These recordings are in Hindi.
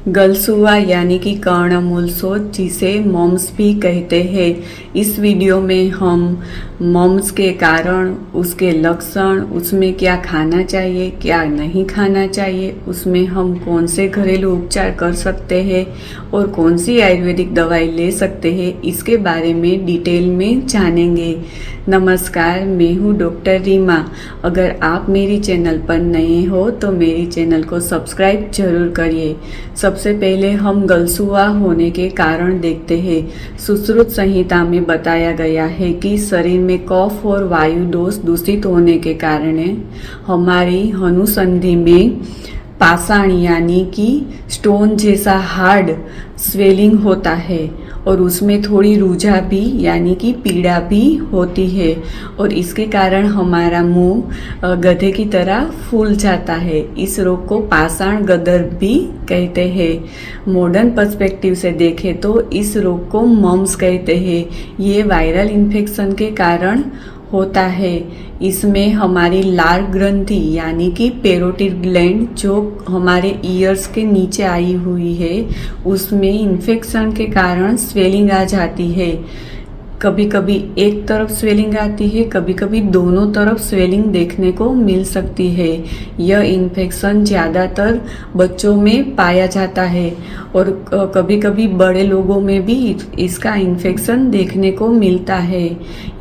गलसुआ यानी कि कर्णमूल शोथ, जिसे मम्स भी कहते हैं। इस वीडियो में हम मम्स के कारण, उसके लक्षण, उसमें क्या खाना चाहिए क्या नहीं खाना चाहिए, उसमें हम कौन से घरेलू उपचार कर सकते हैं और कौन सी आयुर्वेदिक दवाई ले सकते हैं, इसके बारे में डिटेल में जानेंगे। नमस्कार, मैं हूँ डॉक्टर रीमा। अगर आप मेरी चैनल पर नए हो तो मेरी चैनल को सब्सक्राइब जरूर करिए। सबसे पहले हम गलसुआ होने के कारण देखते हैं। सुश्रुत संहिता में बताया गया है कि शरीर में कफ और वायु दोष दूषित होने के कारण हमारी हनुसंधि में पाषाण यानी कि स्टोन जैसा हार्ड स्वेलिंग होता है और उसमें थोड़ी रूझा भी यानी कि पीड़ा भी होती है और इसके कारण हमारा मुंह गधे की तरह फूल जाता है। इस रोग को पाषाण गदर भी कहते हैं। मॉडर्न पर्सपेक्टिव से देखें तो इस रोग को मम्स कहते हैं। ये वायरल इन्फेक्शन के कारण होता है। इसमें हमारी लार ग्रंथि यानी कि पैरोटिड ग्लैंड जो हमारे ईयर्स के नीचे आई हुई है, उसमें इन्फेक्शन के कारण स्वेलिंग आ जाती है। कभी कभी एक तरफ स्वेलिंग आती है, कभी कभी दोनों तरफ स्वेलिंग देखने को मिल सकती है। यह इन्फेक्शन ज़्यादातर बच्चों में पाया जाता है और कभी कभी बड़े लोगों में भी इसका इन्फेक्शन देखने को मिलता है।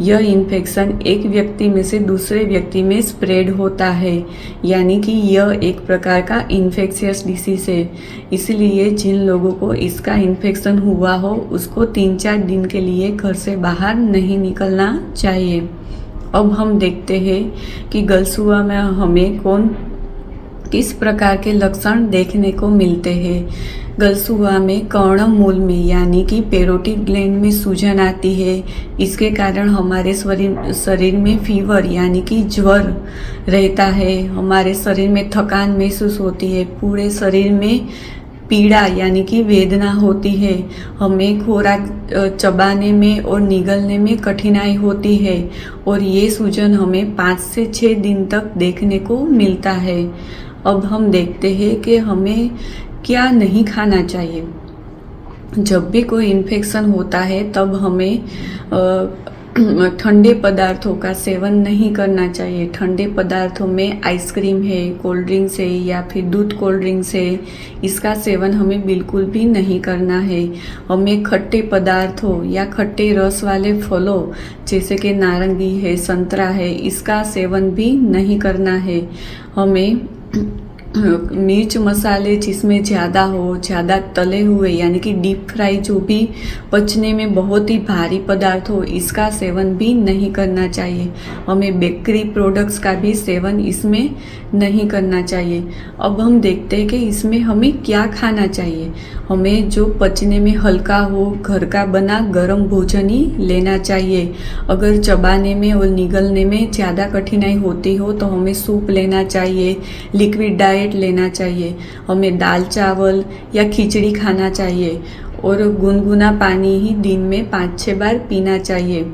यह इन्फेक्शन एक व्यक्ति में से दूसरे व्यक्ति में स्प्रेड होता है, यानी कि यह एक प्रकार का इन्फेक्शियस डिसीज है। इसलिए जिन लोगों को इसका इन्फेक्शन हुआ हो उसको 3-4 दिन के लिए घर से बाहर नहीं निकलना चाहिए। अब हम देखते हैं कि गलसुआ में हमें किस प्रकार के लक्षण देखने को मिलते हैं। गलसुआ में कर्णमूल में यानी कि पैरोटिड ग्लैंड में सूजन आती है। इसके कारण हमारे शरीर में फीवर यानी कि ज्वर रहता है। हमारे शरीर में थकान महसूस होती है। पूरे शरीर में पीड़ा यानी कि वेदना होती है। हमें खोराक चबाने में और निगलने में कठिनाई होती है और ये सूजन हमें 5 से 6 दिन तक देखने को मिलता है। अब हम देखते हैं कि हमें क्या नहीं खाना चाहिए। जब भी कोई इन्फेक्शन होता है तब हमें ठंडे पदार्थों का सेवन नहीं करना चाहिए। ठंडे पदार्थों में आइसक्रीम है, कोल्ड ड्रिंक्स है या फिर दूध कोल्ड ड्रिंक्स है, इसका सेवन हमें बिल्कुल भी नहीं करना है। हमें खट्टे पदार्थों या खट्टे रस वाले फलों जैसे कि नारंगी है, संतरा है, इसका सेवन भी नहीं करना है। हमें मिर्च मसाले जिसमें ज़्यादा हो, ज़्यादा तले हुए यानी कि डीप फ्राई जो भी पचने में बहुत ही भारी पदार्थ हो, इसका सेवन भी नहीं करना चाहिए। हमें बेकरी प्रोडक्ट्स का भी सेवन इसमें नहीं करना चाहिए। अब हम देखते हैं कि इसमें हमें क्या खाना चाहिए। हमें जो पचने में हल्का हो, घर का बना गर्म भोजन ही लेना चाहिए। अगर चबाने में और निगलने में ज़्यादा कठिनाई होती हो तो हमें सूप लेना चाहिए, लिक्विड डाइट लेना चाहिए। हमें दाल चावल या खिचड़ी खाना चाहिए और गुनगुना पानी ही दिन में 5-6 बार पीना चाहिए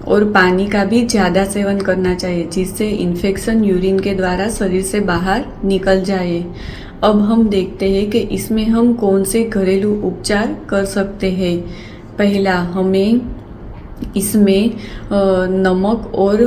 और पानी का भी ज़्यादा सेवन करना चाहिए, जिससे इन्फेक्शन यूरिन के द्वारा शरीर से बाहर निकल जाए। अब हम देखते हैं कि इसमें हम कौन से घरेलू उपचार कर सकते हैं। पहला, हमें इसमें नमक और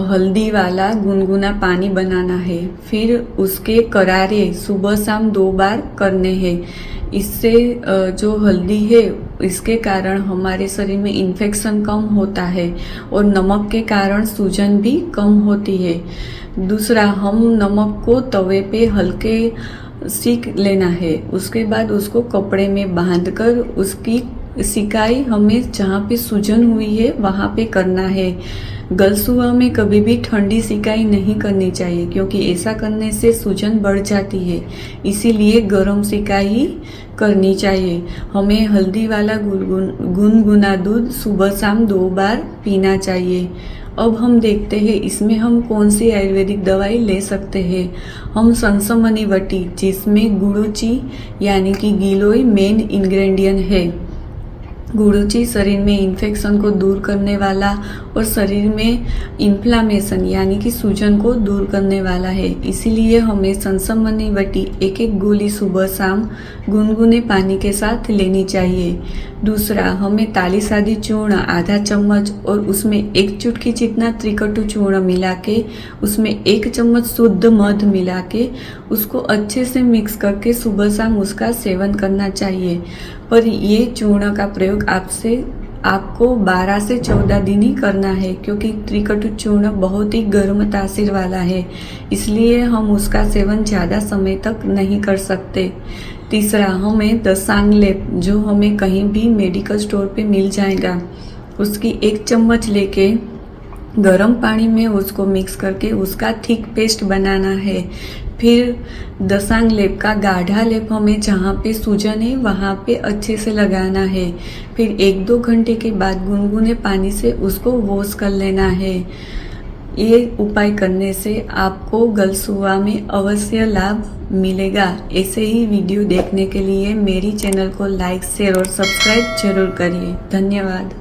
हल्दी वाला गुनगुना पानी बनाना है। फिर उसके करारे सुबह शाम 2 बार करने हैं। इससे जो हल्दी है इसके कारण हमारे शरीर में इन्फेक्शन कम होता है और नमक के कारण सूजन भी कम होती है। दूसरा, हम नमक को तवे पे हल्के सेक लेना है। उसके बाद उसको कपड़े में बांधकर उसकी सिकाई हमें जहाँ पे सूजन हुई है वहाँ पे करना है। गलसुआ में कभी भी ठंडी सिकाई नहीं करनी चाहिए क्योंकि ऐसा करने से सूजन बढ़ जाती है। इसीलिए गर्म सिकाई करनी चाहिए। हमें हल्दी वाला गुनगुना दूध सुबह शाम 2 बार पीना चाहिए। अब हम देखते हैं इसमें हम कौन सी आयुर्वेदिक दवाई ले सकते हैं। हम संसमनी वटी, जिसमें गुड़ुचि यानी कि गिलोय मेन इंग्रेडिएंट है, गुड़ुचि शरीर में इन्फेक्शन को दूर करने वाला और शरीर में इन्फ्लामेशन यानी कि सूजन को दूर करने वाला है। इसीलिए हमें संसमनी वटी एक एक गोली सुबह शाम गुनगुने पानी के साथ लेनी चाहिए। दूसरा, हमें ताली आदि चूर्ण आधा चम्मच और उसमें एक चुटकी जितना त्रिकटु चूर्ण मिला के उसमें 1 चम्मच शुद्ध मध मिला के उसको अच्छे से मिक्स करके सुबह शाम उसका सेवन करना चाहिए। पर ये चूर्ण का प्रयोग आपको 12 से 14 दिन ही करना है, क्योंकि त्रिकटु चूर्ण बहुत ही गर्म तासीर वाला है, इसलिए हम उसका सेवन ज़्यादा समय तक नहीं कर सकते। तीसरा, हमें दसांग लेप जो हमें कहीं भी मेडिकल स्टोर पे मिल जाएगा उसकी 1 चम्मच लेके गर्म पानी में उसको मिक्स करके उसका थिक पेस्ट बनाना है। फिर दसांग लेप का गाढ़ा लेप हमें जहाँ पे सूजन है वहाँ पे अच्छे से लगाना है। फिर 1-2 घंटे के बाद गुनगुने पानी से उसको वॉश कर लेना है। ये उपाय करने से आपको गलसुआ में अवश्य लाभ मिलेगा। ऐसे ही वीडियो देखने के लिए मेरी चैनल को लाइक, शेयर और सब्सक्राइब जरूर करिए। धन्यवाद।